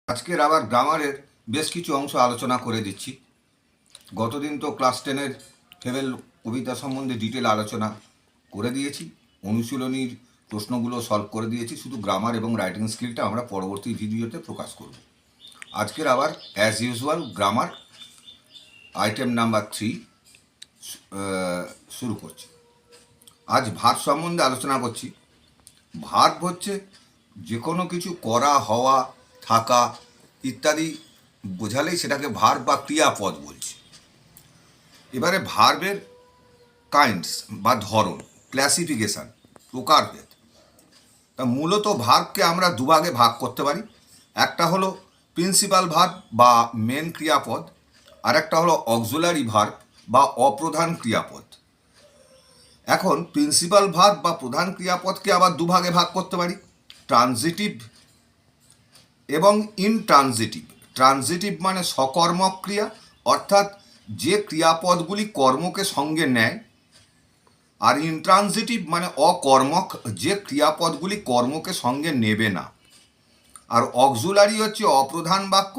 আজকের আবার গ্রামারের বেশ কিছু অংশ আলোচনা করে দিচ্ছি। গতদিন তো ক্লাস 10-এর ফেবেল কবিতা সম্বন্ধে ডিটেল আলোচনা করে দিয়েছি, অনুশীলনীর প্রশ্নগুলো সলভ করে দিয়েছি। শুধু গ্রামার এবং রাইটিং স্কিলটা আমরা পরবর্তী ভিডিওতে প্রকাশ করব। আজকের আবার as usual grammar item number 3 শুরু করছি। আজ ভার্ব সম্বন্ধে আলোচনা করছি। ভার্ব হচ্ছে যে কোনো কিছু করা, হওয়া, থাকা ইত্যাদি বোঝালেই সেটাকে ভার্ব বা ক্রিয়াপদ বলছি। এবারে ভার্বের কাইন্ডস বা ধরন, ক্লাসিফিকেশান, প্রকারভেদ। তা মূলত ভার্বকে আমরা দুভাগে ভাগ করতে পারি। একটা হলো প্রিন্সিপাল ভার্ব বা মেন ক্রিয়াপদ, আর একটা হলো অক্সিলারি ভার্ব বা অপ্রধান ক্রিয়াপদ। এখন প্রিন্সিপাল ভার্ব বা প্রধান ক্রিয়াপদকে আবার দুভাগে ভাগ করতে পারি, ট্রানজিটিভ এবং ইনট্রানজিটিভ। ট্রানজিটিভ মানে সকর্মক ক্রিয়া, অর্থাৎ যে ক্রিয়াপদগুলি কর্মকে সঙ্গে নেয়, আর ইনট্রানজিটিভ মানে অকর্মক, যে ক্রিয়াপদগুলি কর্মকে সঙ্গে নেবে না। আর অক্সিলারি হচ্ছে অপ্রধান বাক্য।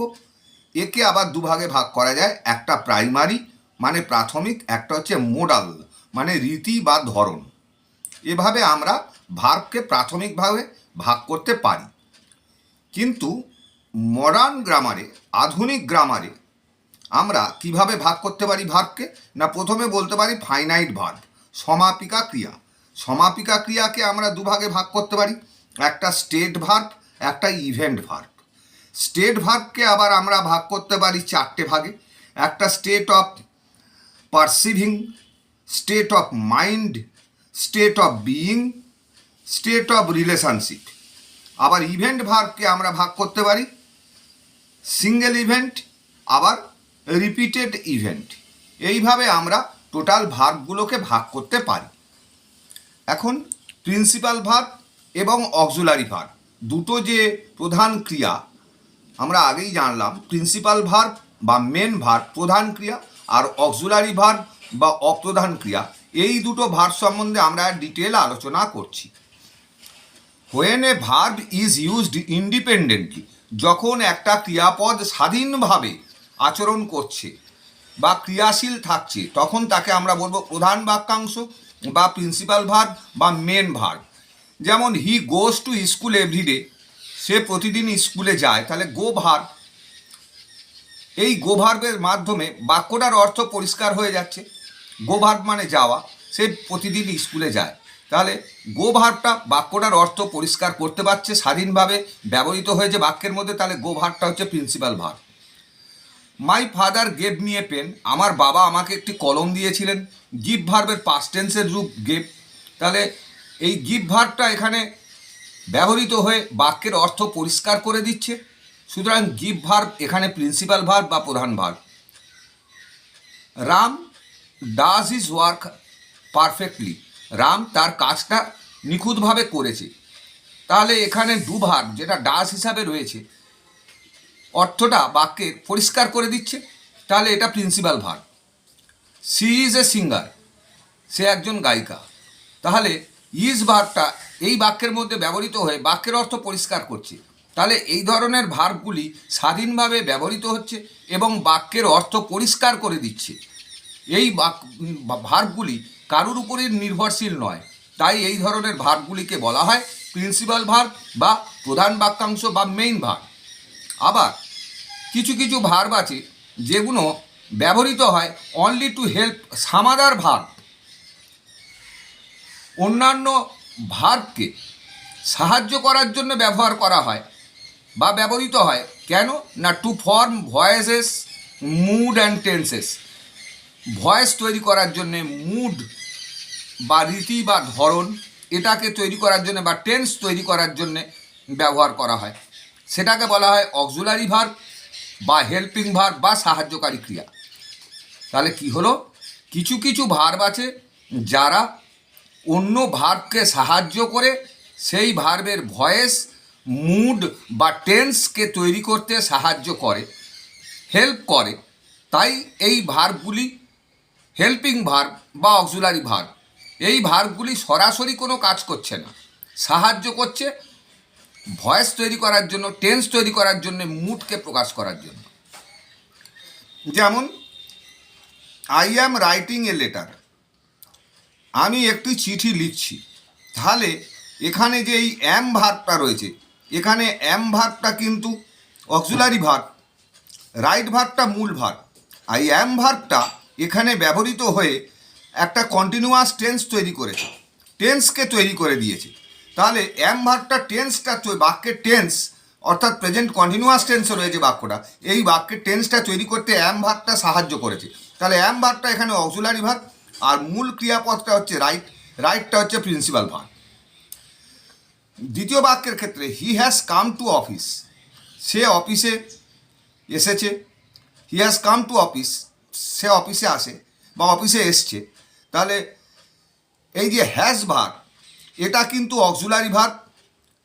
একে আবার দুভাগে ভাগ করা যায়, একটা প্রাইমারি মানে প্রাথমিক, একটা হচ্ছে মোডাল মানে রীতি বা ধরন। এভাবে আমরা ভার্বকে প্রাথমিকভাবে ভাগ করতে পারি। কিন্তু মডার্ন গ্রামারে, আধুনিক গ্রামারে আমরা কিভাবে ভাগ করতে পারি ভার্বকে? না, প্রথমে বলতে পারি ফাইনাইট ভার্ব, সমাপিকা ক্রিয়া। সমাপিকা ক্রিয়াকে আমরা দুভাগে ভাগ করতে পারি, একটা স্টেট ভার্ব, একটা ইভেন্ট ভার্ব। স্টেট ভার্বকে আবার আমরা ভাগ করতে পারি চারটে ভাগে, একটা state of perceiving, state of mind, state of being, state of relationship. আবার ইভেন্ট ভার্বকে আমরা ভাগ করতে পারি সিঙ্গেল ইভেন্ট, আবার রিপিটেড ইভেন্ট। এইভাবে আমরা টোটাল ভার্বগুলোকে ভাগ করতে পারি। এখন প্রিন্সিপাল ভার্ব এবং অক্সিলারি ভার্ব দুটো যে প্রধান ক্রিয়া আমরা আগেই জানলাম। প্রিন্সিপাল ভার্ব বা মেন ভার্ব প্রধান ক্রিয়া, আর অক্সিলারি ভার্ব বা অপ্রধান ক্রিয়া। এই দুটো ভার্ব সম্বন্ধে আমরা ডিটেল আলোচনা করছি। When a verb is used independently, যখন একটা ক্রিয়াপদ স্বাধীনভাবে আচরণ করছে বা ক্রিয়াশীল থাকছে, তখন তাকে আমরা বলবো প্রধান বাক্যাংশ বা প্রিন্সিপাল ভার্ব বা মেন ভার্ব। যেমন হি গোজ টু স্কুল এভরিডে, সে প্রতিদিন স্কুলে যায়, তাহলে গো ভার্ব। এই গো ভার্বের মাধ্যমে বাক্যটার অর্থ পরিষ্কার হয়ে যাচ্ছে। গো ভার্ব মানে যাওয়া, সে প্রতিদিন স্কুলে যায়, তাহলে গো ভার্বটা বাক্যটার অর্থ পরিষ্কার করতে পারছে, স্বাধীনভাবে ব্যবহৃত হয়েছে বাক্যের মধ্যে, তাহলে গো ভার্বটা হচ্ছে principal verb. My father gave me a pen, আমার বাবা আমাকে একটি কলম দিয়েছিলেন। গিভ ভার্বের পাস্ট টেন্সের রূপ গেভ, তাহলে এই গিভ ভার্বটা এখানে ব্যবহৃত হয়ে বাক্যের অর্থ পরিষ্কার করে দিচ্ছে। সুতরাং গিভ ভার্ব এখানে প্রিন্সিপাল ভার্ব বা প্রধান verb. Ram does his work perfectly, Ram তার কাজটা নিখুঁতভাবে করেছে। তাহলে এখানে ডু ভার্ব যেটা ডাজ হিসাবে রয়েছে, অর্থটা বাক্যের পরিষ্কার করে দিচ্ছে, তাহলে এটা principal verb. She is a singer, সে একজন গায়িকা, তাহলে ইজ ভার্বটা এই বাক্যের মধ্যে ব্যবহৃত হয়ে বাক্যের অর্থ পরিষ্কার করছে। তাহলে এই ধরনের ভার্বগুলি স্বাধীনভাবে ব্যবহৃত হচ্ছে এবং বাক্যের অর্থ পরিষ্কার করে দিচ্ছে। এই ভার্বগুলি কারুর উপরে নির্ভরশীল নয়, তাই এই ধরনের ভার্বগুলিকে বলা হয় প্রিন্সিপাল ভার্ব বা প্রধান বাক্যাংশ বা মেইন ভার্ব। আবার কিছু কিছু ভার্ব আছে যেগুলো ব্যবহৃত হয় only to help some other verb, অন্যান্য ভার্বকে সাহায্য করার জন্য ব্যবহার করা হয় বা ব্যবহৃত হয়। কেন না, to form voices, mood and tenses, voice তৈরি করার জন্যে, মুড বা রীতি বা ধরন এটাকে তৈরি করার জন্য বা টেন্স তৈরি করার জন্যে ব্যবহার করা হয়। সেটাকে বলা হয় অক্সিলারি ভার্ব বা হেল্পিং ভার্ব বা সাহায্যকারী ক্রিয়া। তাহলে কি হলো, কিছু কিছু ভার্ব আছে যারা অন্য ভার্বকে সাহায্য করে সেই ভার্বের ভয়েস, মুড বা টেন্সকে তৈরি করতে সাহায্য করে, হেল্প করে। তাই এই ভার্বগুলি হেল্পিং ভার্ব বা অক্সিলারি ভার্ব। এই ভার্বগুলি সরাসরি কোনো কাজ করছে না, সাহায্য করছে ভয়েস তৈরি করার জন্য, টেন্স তৈরি করার জন্য, মুডকে প্রকাশ করার জন্য। যেমন I am writing a letter, আমি একটি চিঠি লিখছি। তাহলে এখানে যে এই অ্যাম ভার্বটা রয়েছে, এখানে অ্যাম ভার্বটা কিন্তু অক্সিলারি ভার্ব, রাইট ভার্বটা মূল ভার্ব। আই অ্যাম ভার্বটা এখানে ব্যবহৃত হয়ে একটা কন্টিনিউয়াস টেন্স তৈরি করেছে, টেন্সকে তৈরি করে দিয়েছে। তাহলে অ্যাম ভার্বটা টেন্সটা, বাক্যের টেন্স অর্থাৎ প্রেজেন্ট কন্টিনিউয়াস টেন্সে রয়েছে বাক্যটা, এই বাক্যের টেন্সটা তৈরি করতে অ্যাম ভার্বটা সাহায্য করেছে। তাহলে অ্যাম ভার্বটা এখানে অক্সিলারি ভার্ব, আর মূল ক্রিয়াপদটা হচ্ছে রাইট, রাইটটা হচ্ছে প্রিন্সিপাল ভার্ব। দ্বিতীয় বাক্যের ক্ষেত্রে he has come to office, সে অফিসে এসেছে। He has come to office, সে অফিসে আসে বা অফিসে এসছে। তাহলে এই যে হ্যাজ ভার্ব, এটা কিন্তু অক্সিলারি ভার্ব,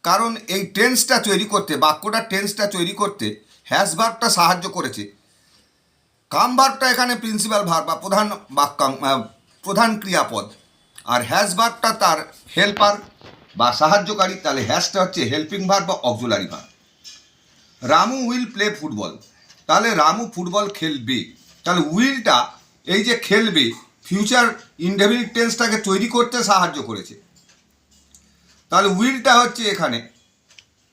কারণ এই টেন্সটা তৈরি করতে, বাক্যটার টেন্সটা তৈরি করতে হ্যাজ ভার্বটা সাহায্য করেছে। কাম ভার্বটা এখানে প্রিন্সিপাল ভার্ব বা প্রধান ক্রিয়াপদ, আর হ্যাজ ভার্বটা তার হেল্পার বা সাহায্যকারী। তাহলে হ্যাজটা হচ্ছে হেল্পিং ভার্ব বা auxiliary verb. Ramu will play football, তাহলে রামু ফুটবল খেলবে। তাহলে উইলটা এই যে খেলবে, ফিউচার ইনডেফিনিট টেন্সটাকে তৈরি করতে সাহায্য করেছে। তাহলে উইলটা হচ্ছে এখানে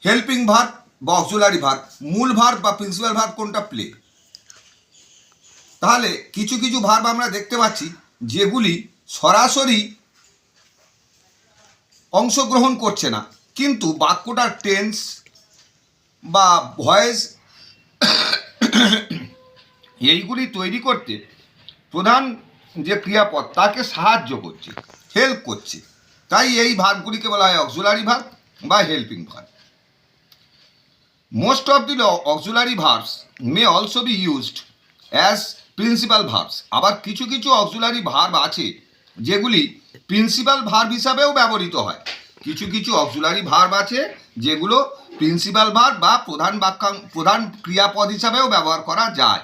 হেল্পিং ভার্ব বা অক্সিলারি ভার্ব। মূল ভার্ব বা প্রিন্সিপাল ভার্ব কোনটা? প্লে। তাহলে কিছু কিছু ভার্ব আমরা দেখতে পাচ্ছি যেগুলি সরাসরি অংশগ্রহণ করছে না, কিন্তু বাক্যটার টেন্স বা ভয়েস এইগুলি তৈরি করতে প্রধান যে ক্রিয়াপদ তাকে সাহায্য করছে, হেল্প করছে। তাই এই ভার্বগুলিকে বলা হয় অক্সিলারি ভার্ব বা helping verb. Most of the auxiliary verbs may also be used as principal verbs. আবার কিছু কিছু অক্সিলারি ভার্ব আছে যেগুলি প্রিন্সিপাল ভার্ব হিসাবেও ব্যবহৃত হয়। কিছু কিছু অক্সিলারি ভার্ব আছে যেগুলো প্রিন্সিপাল ভার্ব বা প্রধান ক্রিয়াপদ হিসাবেও ব্যবহার করা যায়।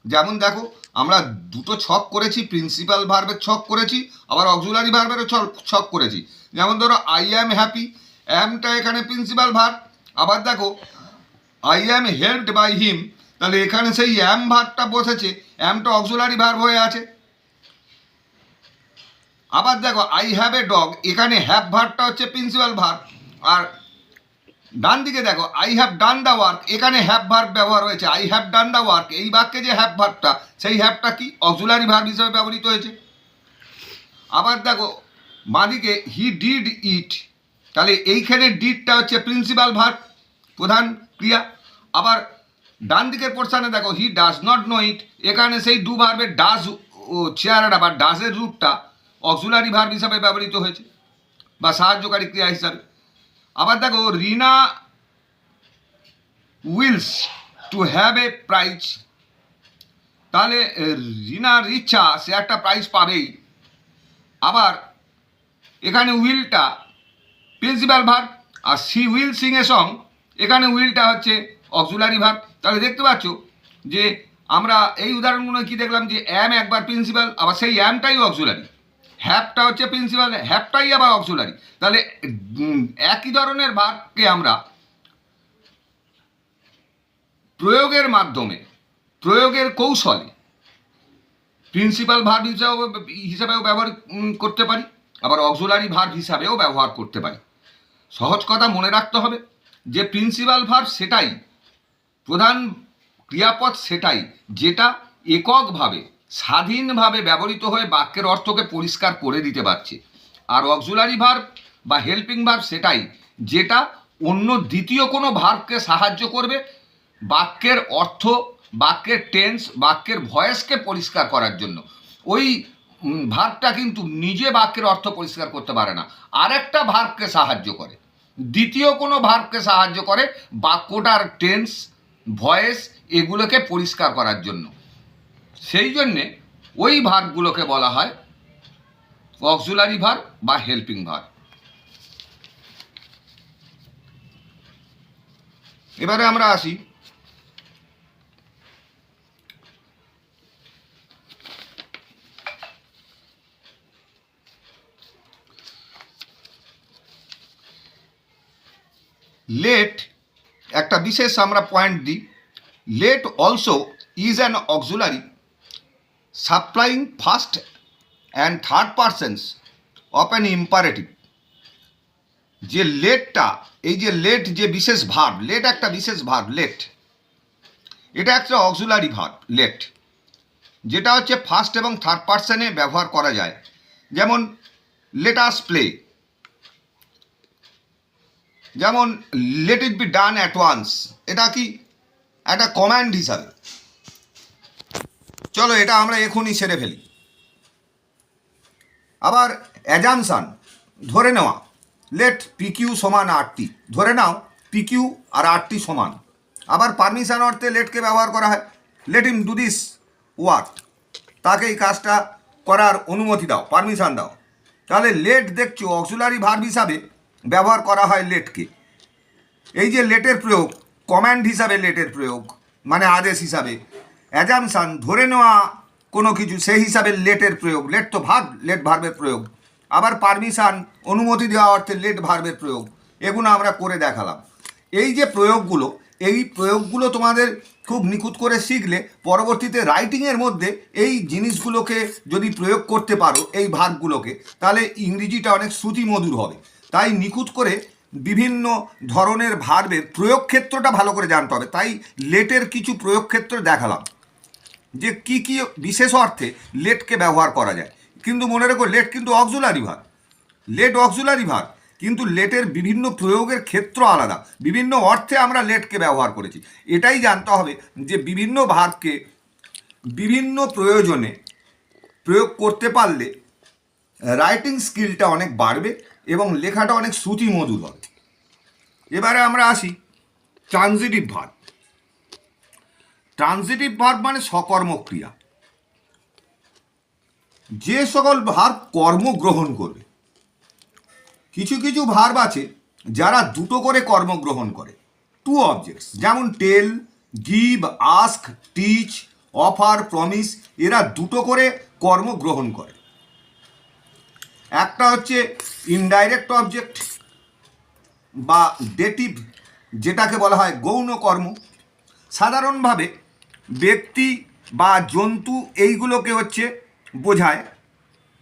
যেমন দেখো, আমরা দুটো ছক করেছি, প্রিন্সিপাল ভার্বের ছক করেছি, আবার অক্সিলারি ভার্বেরও ছক করেছি। যেমন ধরো আই অ্যাম হ্যাপি, অ্যামটা এখানে প্রিন্সিপাল ভার্ব। আবার দেখো I am helped by him, তাহলে এখানে সেই অ্যাম ভার্বটা বসেছে, অ্যামটা অক্সিলারি ভার্ব হয়ে আছে। আবার দেখো আই হ্যাভ এ ডগ, এখানে হ্যাভ ভার্বটা হচ্ছে প্রিন্সিপাল ভার্ব। আর ডান দিকে দেখো I have done the work, এখানে হ্যাভ ভার্ব ব্যবহার হয়েছে। I have done the work, এই বাক্যে যে হ্যাভ ভার্বটা, সেই হ্যাভটা কি? অক্সিলারি ভার্ব হিসেবে ব্যবহৃত হয়েছে। আবার দেখো বাঁদিকে হি ডিড ইট, তাহলে এইখানে ডিডটা হচ্ছে প্রিন্সিপাল ভার্ব, প্রধান ক্রিয়া। আবার ডান দিকের পোর্শনে দেখো হি ডাজ নট নো ইট, এখানে সেই ডু ভার্বের ডাজ ও চেয়ারটা বা ডাজের রূপটা অক্সিলারি ভার্ব হিসাবে ব্যবহৃত হয়েছে বা সাহায্যকারী ক্রিয়া হিসাবে। আবার দেখো Rina wills to have a prize, তাহলে রিনার ইচ্ছা সে একটা প্রাইজ পাবেই। আবার এখানে উইলটা প্রিন্সিপাল ভার্ব, আর she will sing a song, এখানে উইলটা হচ্ছে অক্সিলারি ভার্ব। তাহলে দেখতে পাচ্ছ যে আমরা এই উদাহরণগুলো কি দেখলাম, যে অ্যাম একবার প্রিন্সিপাল, আবার সেই অ্যামটাই অক্সিলারি। হ্যাভটা হচ্ছে প্রিন্সিপাল, হ্যাভটাই আবার অক্সিলারি। তাহলে একই ধরনের ভার্বকে আমরা প্রয়োগের মাধ্যমে, প্রয়োগের কৌশলে প্রিন্সিপাল ভার্ব হিসাবেও ব্যবহার করতে পারি, আবার অক্সিলারি ভার্ব হিসাবেও ব্যবহার করতে পারি। সহজ কথা মনে রাখতে হবে যে প্রিন্সিপাল ভার্ব সেটাই, প্রধান ক্রিয়াপদ সেটাই যেটা এককভাবে স্বাধীনভাবে ব্যবহৃত হয়ে বাক্যের অর্থকে পরিষ্কার করে দিতে পারছে। আর অক্সিলারি ভার্ব বা হেল্পিং ভার্ব সেটাই যেটা অন্য দ্বিতীয় কোনো ভার্বকে সাহায্য করবে বাক্যের অর্থ, বাক্যের টেন্স, বাক্যের ভয়েসকে পরিষ্কার করার জন্য। ওই ভার্বটা কিন্তু নিজে বাক্যের অর্থ পরিষ্কার করতে পারে না, আরেকটা ভার্বকে সাহায্য করে, দ্বিতীয় কোনো ভার্বকে সাহায্য করে বাক্যটার টেন্স, ভয়েস এগুলোকে পরিষ্কার করার জন্য। সেই জন্যে ওই ভার্বগুলোকে বলা হয় অক্সিলারি ভার্ব বা হেল্পিং ভার্ব। এবারে আমরা আসি লেট বিশেষ আমরা পয়েন্ট দিই, let also is an auxiliary supplying first and third persons of an imperative. যে লেটটা, এই যে লেট যে বিশেষ ভার্ব, লেট একটা বিশেষ ভার্ব, লেট এটা একটা অক্সিলারি ভার্ব লেট, যেটা হচ্ছে ফার্স্ট এবং থার্ড পারসনে ব্যবহার করা যায়। যেমন লেট আস প্লে, যেমন let it be done at once, এটা কি একটা কমান্ড হিসাবে। চলো এটা আমরা এখনই সেরে ফেলি। আবার অ্যাজামশান, ধরে নেওয়া, লেট পিকিউ সমান আরটি, ধরে নাও পিকিউ আর আরটি সমান। আবার পারমিশন অর্থে লেটকে ব্যবহার করা হয়, let him do this work, তাকে এই কাজটা করার অনুমতি দাও, পারমিশন দাও। তাহলে লেট দেখছো অক্সিলারি ভার্ব হিসাবে ব্যবহার করা হয় লেটকে। এই যে লেটের প্রয়োগ, কমান্ড হিসাবে লেটের প্রয়োগ মানে আদেশ হিসাবে। অ্যাজামশান, ধরে নেওয়া কোনো কিছু, সেই হিসাবে লেটের প্রয়োগ, লেট তো ভার্ব, লেট ভার্বের প্রয়োগ। আবার পারমিশন, অনুমতি দেওয়া অর্থে লেট ভার্বের প্রয়োগ। এগুলো আমরা করে দেখালাম। এই যে প্রয়োগগুলো, এই প্রয়োগগুলো তোমাদের খুব নিখুঁত করে শিখলে পরবর্তীতে রাইটিংয়ের মধ্যে এই জিনিসগুলোকে যদি প্রয়োগ করতে পারো, এই ভার্বগুলোকে, তাহলে ইংরেজিটা অনেক শ্রুতিমধুর হবে। তাই নিখুঁত করে বিভিন্ন ধরনের ভার্বের প্রয়োগ ক্ষেত্রটা ভালো করে জানতে হবে। তাই লেটের কিছু প্রয়োগ ক্ষেত্র দেখালাম যে কি কি বিশেষ অর্থে লেটকে ব্যবহার করা যায়। কিন্তু মনে রেখো লেট কিন্তু auxiliary verb, let auxiliary verb, কিন্তু লেটের বিভিন্ন প্রয়োগের ক্ষেত্র আলাদা, বিভিন্ন অর্থে আমরা লেটকে ব্যবহার করেছি। এটাই জানতে হবে যে বিভিন্ন ভার্বকে বিভিন্ন প্রয়োজনে প্রয়োগ করতে পারলে রাইটিং স্কিলটা অনেক বাড়বে এবং লেখাটা অনেক শ্রুতিমধুর হবে। এবারে আমরা আসি ট্রানজিটিভ ভার্ব। ট্রানজিটিভ ভার্ব মানে সকর্মক্রিয়া, যে সকল ভার্ব কর্ম গ্রহণ করবে। কিছু কিছু ভার্ব আছে যারা দুটো করে কর্ম গ্রহণ করে, টু অবজেক্টস, যেমন tell, give, ask, teach, offer, promise, এরা দুটো করে কর্ম গ্রহণ করে। একটা হচ্ছে ইনডাইরেক্ট অবজেক্ট বা ডেটিভ, যেটাকে বলা হয় গৌণ কর্ম। সাধারণভাবে ব্যক্তি বা জন্তু এইগুলোকে হচ্ছে বোঝায়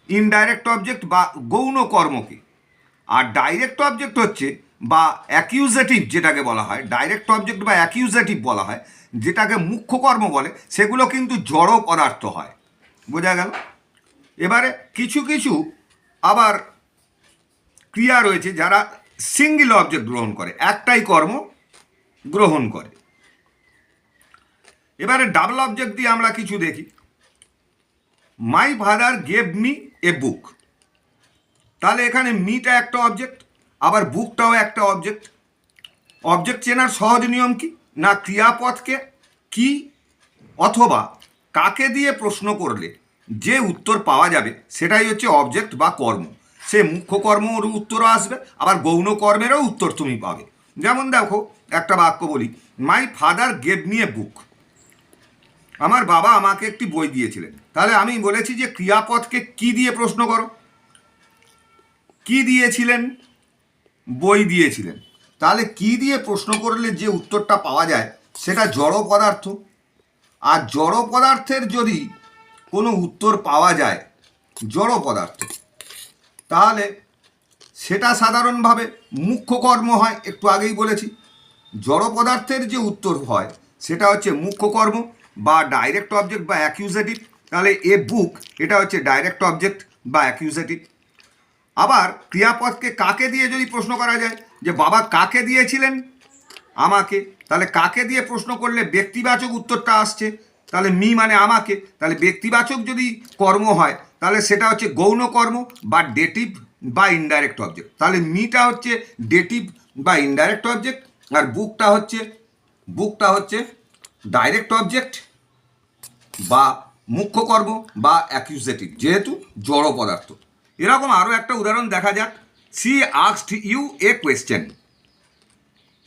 ইনডাইরেক্ট অবজেক্ট বা গৌণ কর্মকে। আর ডাইরেক্ট অবজেক্ট হচ্ছে বা অ্যাকিউজেটিভ, যেটাকে বলা হয় ডাইরেক্ট অবজেক্ট বা অ্যাকিউজেটিভ বলা হয়, যেটাকে মুখ্য কর্ম বলে, সেগুলো কিন্তু জড় পদার্থ হয়। বোঝা গেল? এবারে কিছু কিছু আবার ক্রিয়া রয়েছে যারা সিঙ্গেল অবজেক্ট গ্রহণ করে, একটাই কর্ম গ্রহণ করে। এবারে ডাবল অবজেক্ট দিয়ে আমরা কিছু দেখি। My father gave me a book, তাহলে এখানে মিটা একটা অবজেক্ট, আবার বুকটাও একটা অবজেক্ট। অবজেক্ট চেনার সহজ নিয়ম কি না, ক্রিয়াপদকে কি অথবা কাকে দিয়ে প্রশ্ন করলে যে উত্তর পাওয়া যাবে সেটাই হচ্ছে অবজেক্ট বা কর্ম। সে মুখ্য কর্মের উত্তরও আসবে, আবার গৌণ কর্মেরও উত্তর তুমি পাবে। যেমন দেখো একটা বাক্য বলি, my father gave me a book, আমার বাবা আমাকে একটি বই দিয়েছিলেন। তাহলে আমি বলেছি যে ক্রিয়াপদকে কি দিয়ে প্রশ্ন করো, কি দিয়েছিলেন, বই দিয়েছিলেন। তাহলে কি দিয়ে প্রশ্ন করলে যে উত্তরটা পাওয়া যায় সেটা জড় পদার্থ। আর জড় পদার্থের যদি কোনো উত্তর পাওয়া যায় জড় পদার্থ, তাহলে সেটা সাধারণভাবে মুখ্য কর্ম হয়। একটু আগেই বলেছি জড় পদার্থের যে উত্তর হয় সেটা হচ্ছে মুখ্য কর্ম বা ডাইরেক্ট অবজেক্ট বা অ্যাকিউজেটিভ। তাহলে এ বুক এটা হচ্ছে ডাইরেক্ট অবজেক্ট বা অ্যাকিউজেটিভ। আবার ক্রিয়াপদকে কাকে দিয়ে যদি প্রশ্ন করা যায়, যে বাবা কাকে দিয়েছিলেন, আমাকে, তাহলে কাকে দিয়ে প্রশ্ন করলে ব্যক্তিবাচক উত্তরটা আসছে, তাহলে মি মানে আমাকে। তাহলে ব্যক্তিবাচক যদি কর্ম হয় তাহলে সেটা হচ্ছে গৌণ কর্ম বা ডেটিভ বা ইনডাইরেক্ট অবজেক্ট। তাহলে মিটা হচ্ছে ডেটিভ বা ইনডাইরেক্ট অবজেক্ট, আর বুকটা হচ্ছে ডাইরেক্ট অবজেক্ট বা মুখ্য কর্ম বা অ্যাকিউজেটিভ, যেহেতু জড় পদার্থ। এরকম আরও একটা উদাহরণ দেখা যাক। She asked you a question,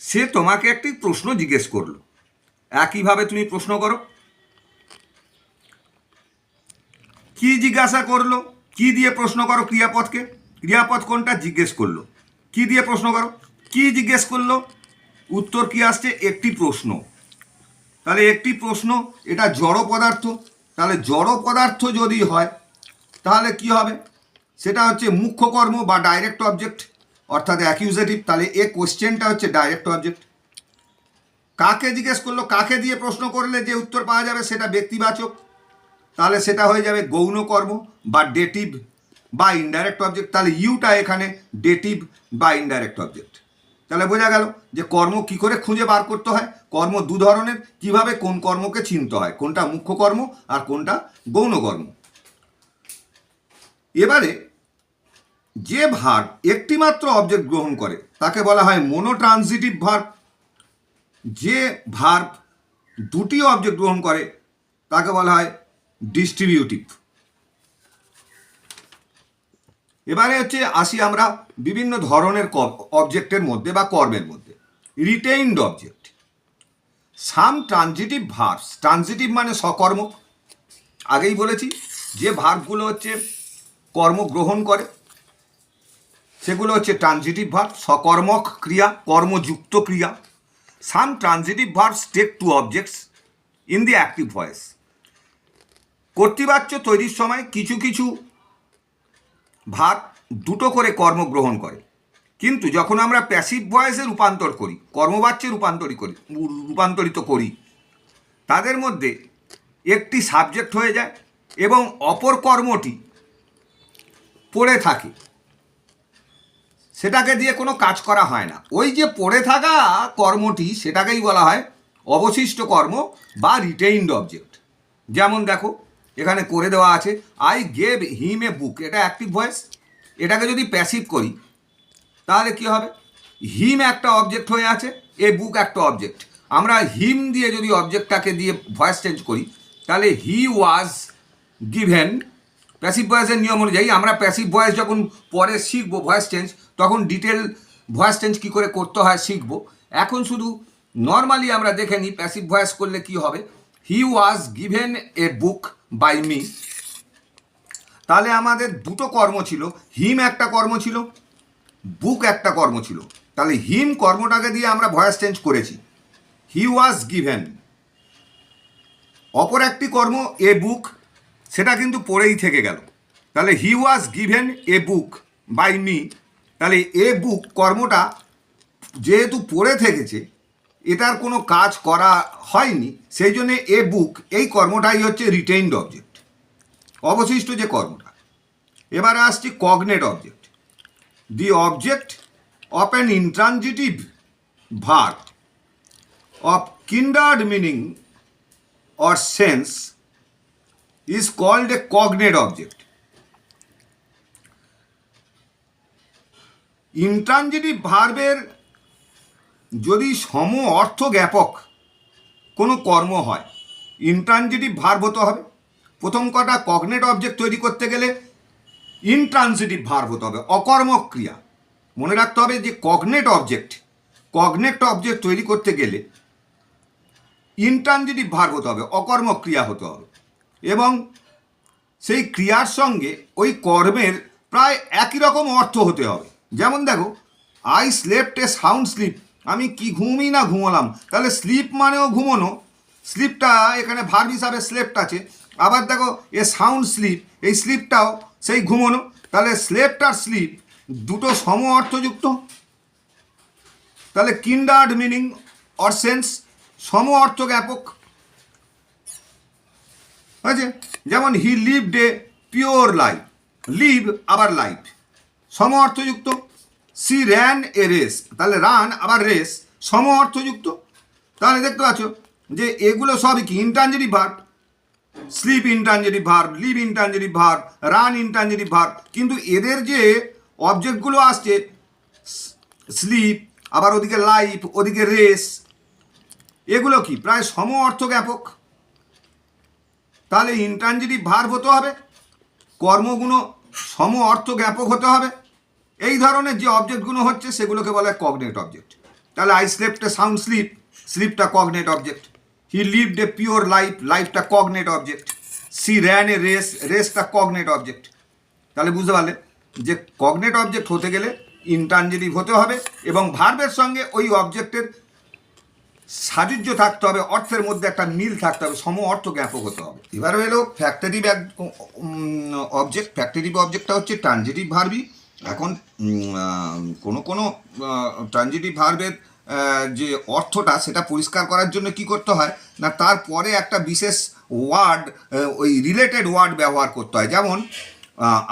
সে তোমাকে একটি প্রশ্ন জিজ্ঞেস করলো। একইভাবে তুমি প্রশ্ন করো, কি জিজ্ঞাসা করলো, কি দিয়ে প্রশ্ন করো ক্রিয়াপদকে, ক্রিয়াপদ কোনটা জিজ্ঞেস করলো, কি দিয়ে প্রশ্ন করো, কি জিজ্ঞেস করলো, উত্তর কি আসছে? একটি প্রশ্ন। তাহলে একটি প্রশ্ন, এটা জড় পদার্থ। তাহলে জড় পদার্থ যদি হয় তাহলে কি হবে? সেটা হচ্ছে মুখ্য কর্ম বা ডাইরেক্ট অবজেক্ট, অর্থাৎ অ্যাকিউজেটিভ। তাহলে এ কোশ্চেনটা হচ্ছে ডাইরেক্ট অবজেক্ট। কাকে জিজ্ঞেস করলো, কাকে দিয়ে প্রশ্ন করলে যে উত্তর পাওয়া যাবে সেটা ব্যক্তিবাচক, তাহলে সেটা হয়ে যাবে গৌণ কর্ম বা ডেটিভ বা ইনডাইরেক্ট অবজেক্ট। তাহলে ইউটা এখানে ডেটিভ বা ইনডাইরেক্ট অবজেক্ট। তাহলে বোঝা গেল যে কর্ম কি করে খুঁজে বার করতে হয়। কর্ম দু ধরনের, কিভাবে কোন কর্মকে চিনতে হয়, কোনটা মুখ্য কর্ম আর কোনটা গৌণ কর্ম। এবারে যে ভার্ব একটি মাত্র অবজেক্ট গ্রহণ করে তাকে বলা হয় মোনোট্রানজিটিভ ভার্ব। যে ভার্ব দুটি অবজেক্ট গ্রহণ করে তাকে বলা হয় ডিস্ট্রিবিউটিভ। এবারে হচ্ছে আসি আমরা বিভিন্ন ধরনের অবজেক্টের মধ্যে বা কর্মের মধ্যে। রিটেইনড অবজেক্ট, সাম ট্রানজিটিভ ভার্বস, ট্রানজিটিভ মানে সকর্ম। আগেই বলেছি যে ভার্বগুলো হচ্ছে কর্ম গ্রহণ করে সেগুলো হচ্ছে ট্রানজিটিভ ভার্ব, সকর্মক ক্রিয়া, কর্মযুক্ত ক্রিয়া। Some transitive verbs take two objects in the active voice. কর্তৃবাচ্য তৈরির সময় কিছু কিছু ভার্ব দুটো করে কর্ম গ্রহণ করে, কিন্তু যখন আমরা প্যাসিভ ভয়েসে রূপান্তর করি, কর্মবাচ্যে রূপান্তরিত করি, তাদের মধ্যে একটি সাবজেক্ট হয়ে যায় এবং অপর কর্মটি পড়ে থাকে, সেটাকে দিয়ে কোনো কাজ করা হয় না। ওই যে পড়ে থাকা কর্মটি, সেটাকেই বলা হয় অবশিষ্ট কর্ম বা রিটেইনড অবজেক্ট। যেমন দেখো এখানে করে দেওয়া আছে আই গেভ হিম এ বুক, এটা অ্যাক্টিভ ভয়েস। এটাকে যদি প্যাসিভ করি তাহলে কি হবে? হিম একটা অবজেক্ট হয়ে আছে, এ বুক একটা অবজেক্ট। আমরা হিম দিয়ে যদি অবজেক্টটাকে দিয়ে ভয়েস চেঞ্জ করি তাহলে হি ওয়াজ গিভেন। প্যাসিভ ভয়েসের নিয়ম অনুযায়ী আমরা প্যাসিভ ভয়েস যখন পরে শিখবো ভয়েস চেঞ্জ, তখন ডিটেল ভয়েস চেঞ্জ কী করে করতে হয় শিখবো। এখন শুধু নর্মালি আমরা দেখে নিই প্যাসিভ ভয়েস করলে কি হবে। He was given a book by me. তাহলে আমাদের দুটো কর্ম ছিল, হিম একটা কর্ম ছিল, বুক একটা কর্ম ছিল। তাহলে হিম কর্মটাকে দিয়ে আমরা ভয়েস চেঞ্জ করেছি, হি ওয়াজ গিভেন। অপর একটি কর্ম এ বুক, সেটা কিন্তু পড়েই থেকে গেল। তাহলে he was given a book by me. তাহলে এ বুক কর্মটা যেহেতু পড়ে থেকেছে, এটার কোনো কাজ করা হয়নি, সেই জন্যে এ বুক এই কর্মটাই হচ্ছে রিটেইনড অবজেক্ট, অবশিষ্ট যে কর্মটা। এবারে আসছি cognate object. The object of an intransitive verb of kindred meaning or sense is called a cognate object. Intransitive ভার্বের যদি সম অর্থ জ্ঞাপক কোনো কর্ম হয়, ইন্ট্রানজিটিভ ভার্ব হতে হবে। প্রথম কটা কগনেট অবজেক্ট তৈরি করতে গেলে ইন্ট্রানজিটিভ ভার্ব হতে হবে, অকর্মক ক্রিয়া। মনে রাখতে হবে যে কগনেট অবজেক্ট তৈরি করতে গেলে ইন্ট্রানজিটিভ ভার্ব হতে হবে, অকর্মক ক্রিয়া হতে হবে, এবং সেই ক্রিয়ার সঙ্গে ওই কর্মের প্রায় একই রকম অর্থ হতে হবে। যেমন দেখো I slept a sound slip, আমি কি ঘুমই না ঘুমোলাম। তাহলে স্লিপ মানেও ঘুমোনো, স্লিপটা এখানে ভার্ব হিসাবে স্লেপ্ট আছে। আবার দেখো এ সাউন্ড স্লিপ, এই স্লিপটাও সেই ঘুমোনো। তাহলে স্লেপ্ট আর স্লিপ দুটো সম অর্থযুক্ত। তাহলে কিন্ডার্ড মিনিং অর সেন্স সম অর্থ জ্ঞাপক হয়েছে। যেমন he lived a pure life, live আবার লাইফ সম অর্থযুক্ত। সি র্যান এ রেস, তাহলে রান আবার রেস সম অর্থযুক্ত। তাহলে দেখতে পাচ্ছ যে এগুলো সবই কি intransitive verb. Sleep intransitive verb, live intransitive verb, run intransitive verb, কিন্তু এদের যে অবজেক্টগুলো আসছে স্লিপ আবার ওদিকে লাইফ ওদিকে রেস, এগুলো কি প্রায় সম অর্থ জ্ঞাপক। তাহলে ইন্ট্রানজিটিভ ভার্ব হতে হবে, কর্মগুলো সম অর্থ জ্ঞাপক হতে হবে। এই ধরনের যে অবজেক্টগুলো হচ্ছে সেগুলোকে বলে কগনেট অবজেক্ট। তাহলে I slept a sound sleep, স্লিপটা cognate object. He lived a pure life, লাইফটা cognate object. She ran a race, রেসটা কগনেট অবজেক্ট। তাহলে বুঝতে পারলে যে কগনেট অবজেক্ট হতে গেলে ইন্ট্রানজিটিভ হতে হবে এবং ভার্বের সঙ্গে ওই অবজেক্টের সাযুজ্য থাকতে হবে, অর্থের মধ্যে একটা মিল থাকতে হবে, সম অর্থ জ্ঞাপক হতে হবে। এবার এলো ফ্যাক্টরিভ অবজেক্ট। ফ্যাক্টরিভ অবজেক্টটা হচ্ছে ট্রানজিটিভ ভার্বই। এখন কোনো কোনো ট্রানজিটিভ ভার্বের যে অর্থটা সেটা পরিষ্কার করার জন্য কি করতে হয় না, তারপরে একটা বিশেষ ওয়ার্ড, ওই রিলেটেড ওয়ার্ড ব্যবহার করতে হয়। যেমন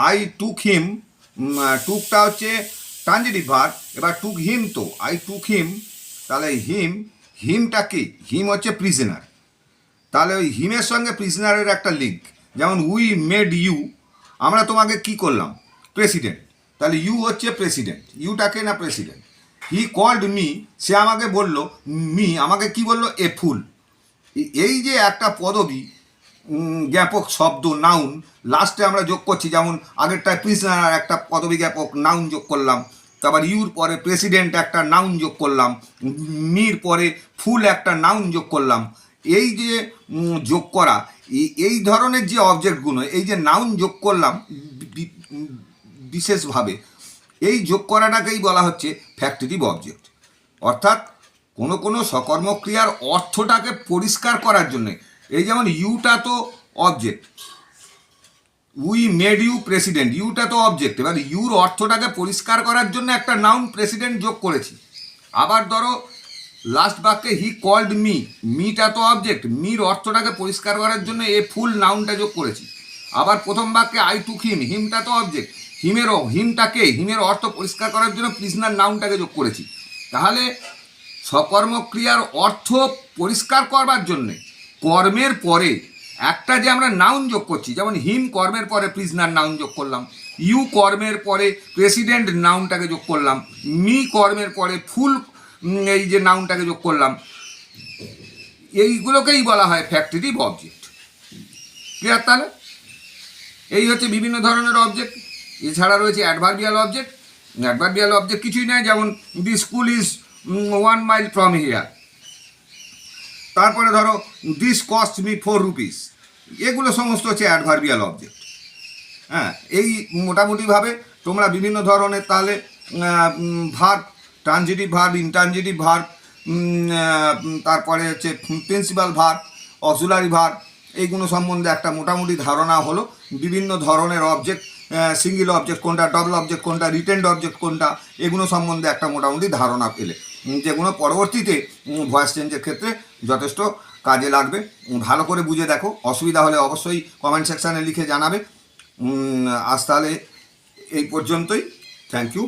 আই টুক হিম, টুকটা হচ্ছে ট্রানজিটিভ ভার্ব। এবার টুক হিম, তো আই টুক হিম, তাহলে হিম, হিমটা কি, হিম হচ্ছে প্রিজনার, তাহলে ওই হিমের সঙ্গে প্রিজনারের একটা লিঙ্ক। যেমন উই মেড ইউ, আমরা তোমাকে কি করলাম, প্রেসিডেন্ট, তাহলে ইউ হচ্ছে প্রেসিডেন্ট, ইউটাকে না প্রেসিডেন্ট। হি কল্ড মি, সে আমাকে বলল, মি আমাকে কি বলল, এ ফুল। এই যে একটা পদবী জ্ঞাপক শব্দ নাউন লাস্টে আমরা যোগ করছি, যেমন আগেরটায় প্রিজনার একটা পদবী জ্ঞাপক নাউন যোগ করলাম, তারপর ইউর পরে প্রেসিডেন্ট একটা নাউন যোগ করলাম, মির পরে ফুল একটা নাউন যোগ করলাম। এই যে যোগ করা, এই ধরনের যে অবজেক্টগুলো, এই যে নাউন যোগ করলাম বিশেষভাবে, এই যোগ করাটাকেই বলা হচ্ছে ফ্যাক্টরিভ অবজেক্ট। অর্থাৎ কোনো কোনো সকর্মক্রিয়ার অর্থটাকে পরিষ্কার করার জন্যে, এই যেমন ইউটা তো object, we made you president, ইউটা তো অবজেক্ট, এবার ইউর অর্থটাকে পরিষ্কার করার জন্য একটা নাউন প্রেসিডেন্ট যোগ করেছি। আবার ধরো লাস্ট বাক্যে হি কল্ড মি, মিটা তো অবজেক্ট, মির অর্থটাকে পরিষ্কার করার জন্য এ ফুল নাউনটা যোগ করেছি। আবার প্রথম বাক্যে আই টুক হিম, হিমটা তো অবজেক্ট, হিমটাকে, হিমের অর্থ পরিষ্কার করার জন্য প্রিজনার নাউনটাকে যোগ করেছি। তাহলে সকর্মক্রিয়ার অর্থ পরিষ্কার করবার জন্যে কর্মের পরে একটা যে আমরা নাউন যোগ করছি, যেমন হিম কর্মের পরে প্রিজনার নাউন যোগ করলাম, ইউ কর্মের পরে প্রেসিডেন্ট নাউনটাকে যোগ করলাম, মি কর্মের পরে ফুল এই যে নাউনটাকে যোগ করলাম, এইগুলোকেই বলা হয় ফ্যাক্টরিভ অবজেক্ট। ক্লিয়ার? তাহলে এই হচ্ছে বিভিন্ন ধরনের অবজেক্ট। এছাড়া রয়েছে অ্যাডভার্বিয়াল অবজেক্ট। অ্যাডভার্বিয়াল অবজেক্ট কিছুই নয়, যেমন the school is 1 mile from here. তারপরে ধরো দিস কস্ট মি 4 রুপিস, এগুলো সমস্ত হচ্ছে অ্যাডভার্বিয়াল অবজেক্ট। হ্যাঁ, এই মোটামুটিভাবে তোমরা বিভিন্ন ধরনের তাহলে verb, transitive verb, intransitive verb, তারপরে হচ্ছে প্রিন্সিপাল ভার্ব, অক্সিলারি ভার্ব, এইগুলো সম্বন্ধে একটা মোটামুটি ধারণা হলো। বিভিন্ন ধরনের অবজেক্ট, সিঙ্গেল অবজেক্ট কোনটা, ডবল অবজেক্ট কোনটা, রিটেন্ড অবজেক্ট কোনটা, এগুলো সম্বন্ধে একটা মোটামুটি ধারণা পেলে, যেগুলো পরবর্তীতে ভয়েস চেঞ্জের ক্ষেত্রে যথেষ্ট কাজে লাগবে। ভালো করে বুঝে দেখো, অসুবিধা হলে অবশ্যই কমেন্ট সেকশানে লিখে জানাবে। আজ তাহলে এই পর্যন্তই। Thank you.